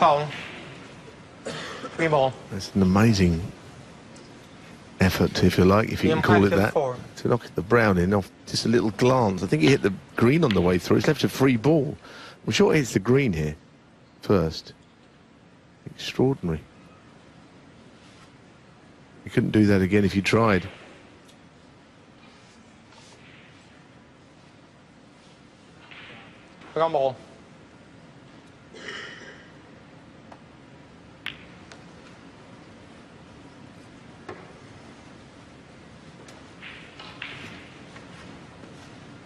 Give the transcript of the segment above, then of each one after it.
foul. Free ball. That's an amazing effort, if you like, if you can call it that, to knock the brown in off just a little glance. I think he hit the green on the way through. It's left a free ball. I'm sure it hits the green here first. Extraordinary. You couldn't do that again if you tried. Second ball.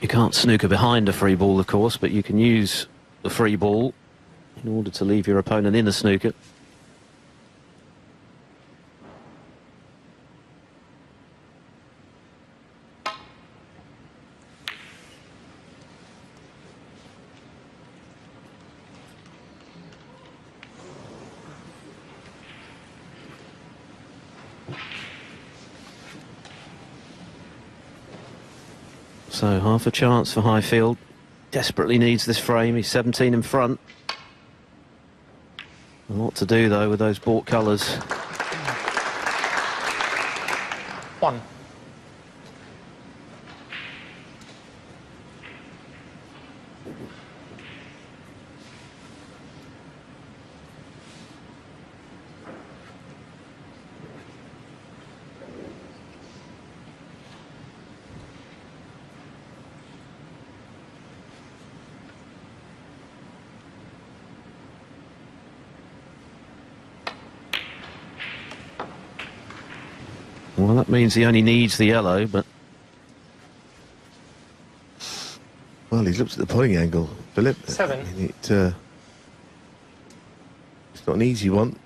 You can't snooker behind a free ball, of course, but you can use the free ball in order to leave your opponent in the snooker. So half a chance for Highfield. Desperately needs this frame. He's 17 in front. A lot to do though with those bought colours. One. Well, that means he only needs the yellow, but... Well, he's looked at the pulling angle, Philip. 7. It's not an easy one.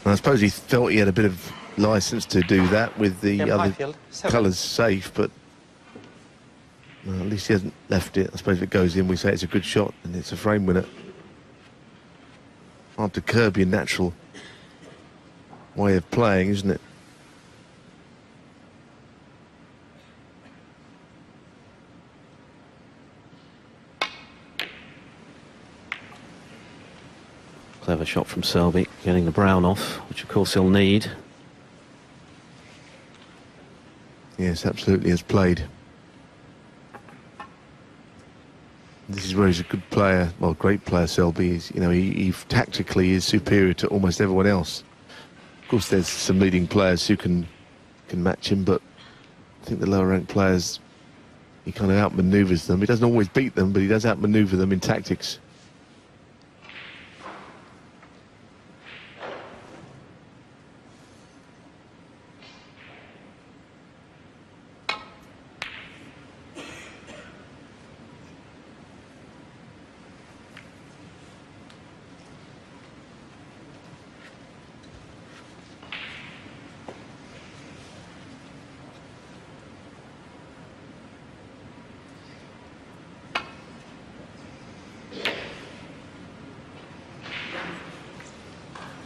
I suppose he felt he had a bit of licence to do that with the other colours safe, but well, at least he hasn't left it. I suppose if it goes in, we say it's a good shot and it's a frame winner. Hard to curb your natural way of playing, isn't it? Clever shot from Selby, getting the brown off, which of course he'll need. Yes, absolutely has played. This is where he's a good player, well, great player, Selby. You know, he tactically is superior to almost everyone else. Of course, there's some leading players who can match him, but I think the lower-ranked players, he kind of outmaneuvers them. He doesn't always beat them, but he does outmaneuver them in tactics.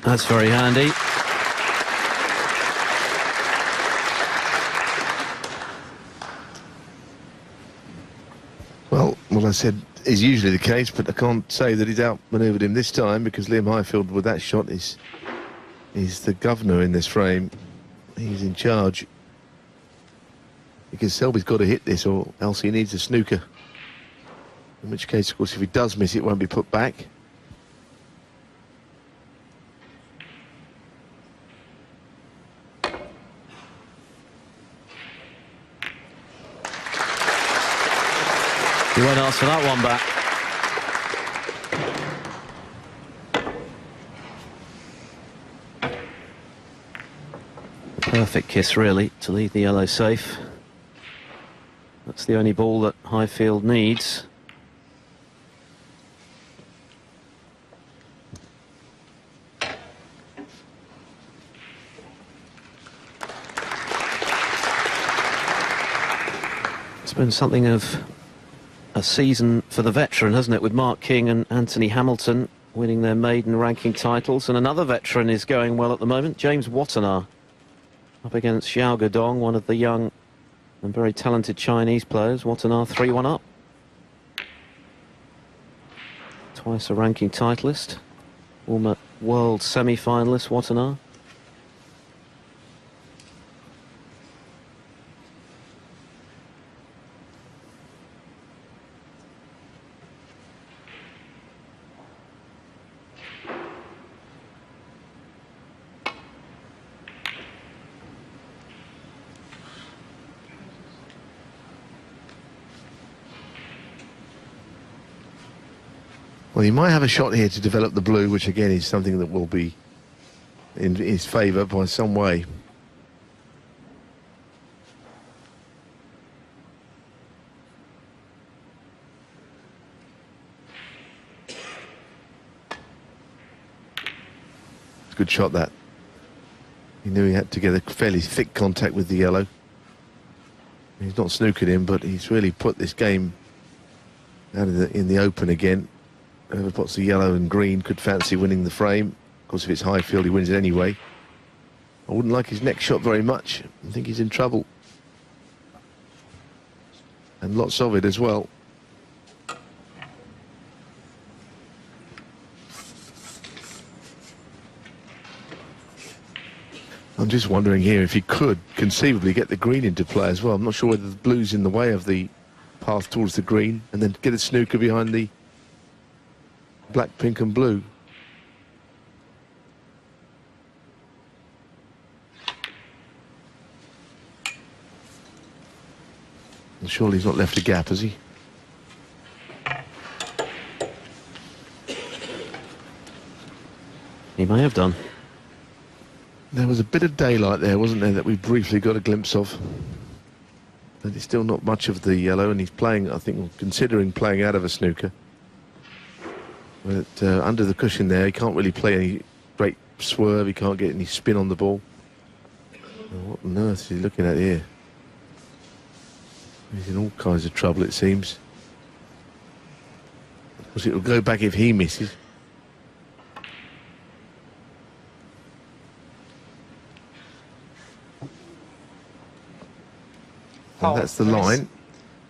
That's very handy. Well, what I said is usually the case, but I can't say that he's outmanoeuvred him this time, because Liam Highfield with that shot is the governor in this frame. He's in charge. Because Selby's got to hit this, or else he needs a snooker. In which case, of course, if he does miss it, won't be put back. He won't ask for that one back. Perfect kiss, really, to leave the yellow safe. That's the only ball that Highfield needs. It's been something of a season for the veteran, hasn't it, with Mark King and Anthony Hamilton winning their maiden ranking titles. And another veteran is going well at the moment, James Wattenaar, up against Xiao Guodong, one of the young and very talented Chinese players. Wattenaar 3-1 up. Twice a ranking titleist. Former world semi-finalist, Watanabe. Well, he might have a shot here to develop the blue, which again is something that will be in his favour by some way. Good shot, that. He knew he had to get a fairly thick contact with the yellow. He's not snookered him, but he's really put this game out in the open again. Whoever puts the yellow and green could fancy winning the frame. Of course, if it's high field, he wins it anyway. I wouldn't like his next shot very much. I think he's in trouble. And lots of it as well. I'm just wondering here if he could conceivably get the green into play as well. I'm not sure whether the blue's in the way of the path towards the green, and then get a snooker behind the black, pink and blue. And surely he's not left a gap, has he? He may have done. There was a bit of daylight there, wasn't there, that we briefly got a glimpse of. But it's still not much of the yellow, and he's playing, I think, considering playing out of a snooker. But under the cushion there, he can't really play any great swerve, he can't get any spin on the ball. Oh, what on earth is he looking at here? He's in all kinds of trouble, it seems. Of course, it'll go back if he misses. And that's the line.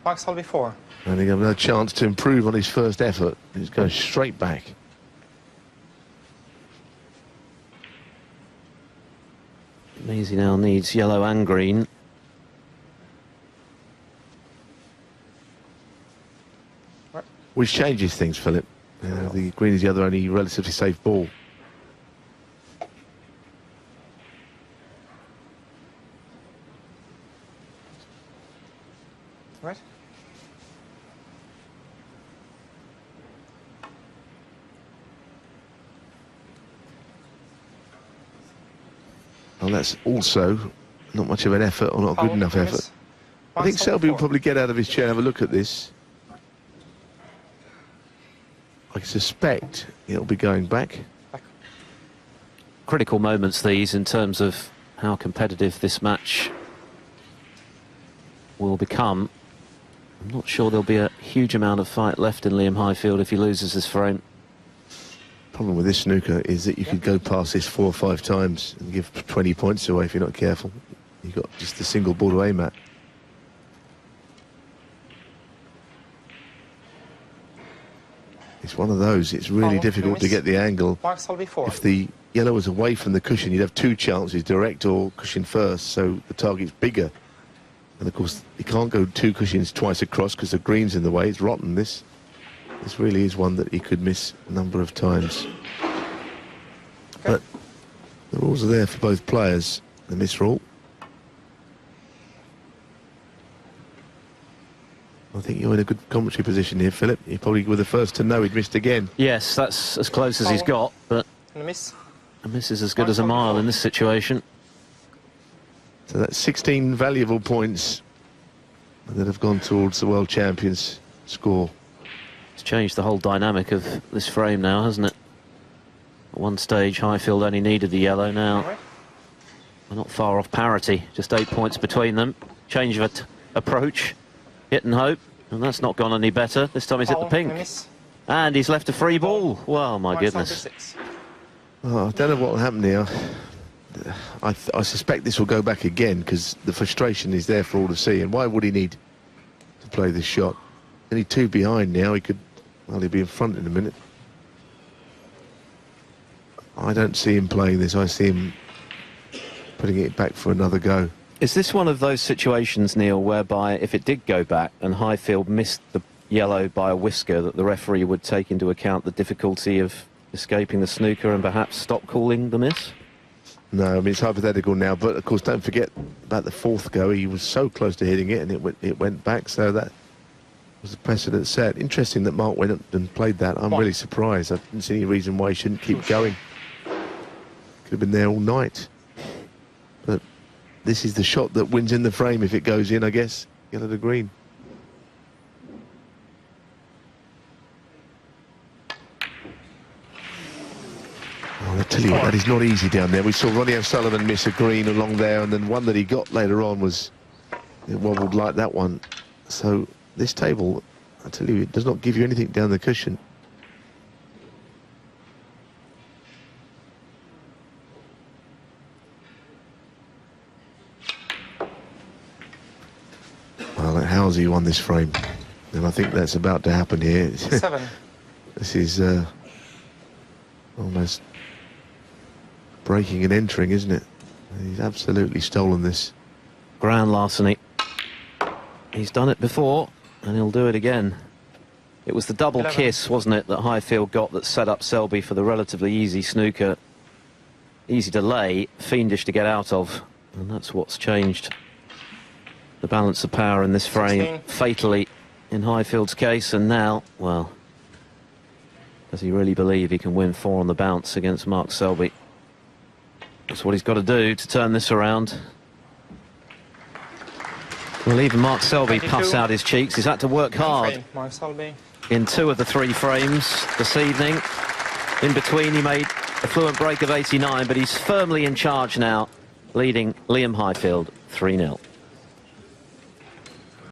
Mark SELBY 4. And he has no chance to improve on his first effort. He's going straight back. Means he now needs yellow and green. Which changes things, Philip. The green is the other only relatively safe ball. Right. Well, that's also not much of an effort, or not a good enough effort. I think Selby will probably get out of his chair and have a look at this. I suspect it'll be going back. Critical moments these in terms of how competitive this match will become. I'm not sure there'll be a huge amount of fight left in Liam Highfield if he loses this frame. Problem with this snooker is that you could go past this 4 or 5 times and give 20 points away if you're not careful. You've got just a single ball to aim at. It's one of those, it's really difficult to get the angle. Mark SELBY 4. If the yellow was away from the cushion, you'd have 2 chances, direct or cushion first, so the target's bigger. And of course, you can't go 2 cushions twice across because the green's in the way. It's rotten, this. This really is one that he could miss a number of times. Okay. But the rules are there for both players, the miss rule. I think you're in a good commentary position here, Philip. You probably were the first to know he'd missed again. Yes, that's as close as he's got, but And a miss. a miss is as good as a mile in this situation. So that's 16 valuable points that have gone towards the world champions score. It's changed the whole dynamic of this frame now, hasn't it? At one stage, Highfield only needed the yellow. Now we're not far off parity, just 8 points between them. Change of approach, hit and hope, and that's not gone any better. This time he's hit the pink. And he's left a free ball. Well, my goodness. Oh, I don't know what will happen here. I suspect this will go back again because the frustration is there for all to see. And why would he need to play this shot? Only 2 behind now. He could, well, he'll be in front in a minute. I don't see him playing this. I see him putting it back for another go. Is this one of those situations, Neil, whereby if it did go back and Highfield missed the yellow by a whisker, that the referee would take into account the difficulty of escaping the snooker and perhaps stop calling the miss? No, I mean, it's hypothetical now, but of course don't forget about the fourth go. He was so close to hitting it and it went back, so that was the precedent set. Interesting that Mark went up and played that. I'm really surprised. I didn't see any reason why he shouldn't keep going. Could have been there all night. But this is the shot that wins in the frame if it goes in, I guess. Yellow to green. Oh, I tell you what, that is not easy down there. We saw Ronnie O'Sullivan miss a green along there, and then one that he got later on was, it wobbled like that one. So this table, I tell you, it does not give you anything down the cushion. Well, Housey won this frame, and I think that's about to happen here. 7. This is almost breaking and entering, isn't it? He's absolutely stolen this. Ground larceny. He's done it before, and he'll do it again. It was the double 11. kiss, wasn't it, that Highfield got that set up Selby for the relatively easy snooker. Easy to lay, fiendish to get out of, and that's what's changed the balance of power in this frame 16. fatally in Highfield's case. And now, well, does he really believe he can win 4 on the bounce against Mark Selby? That's what he's got to do to turn this around. Well, even Mark Selby 22. puffs out his cheeks. He's had to work hard Frame, Mark Selby. in 2 of the 3 frames this evening. In between, he made a fluent break of 89, but he's firmly in charge now, leading Liam Highfield 3-0.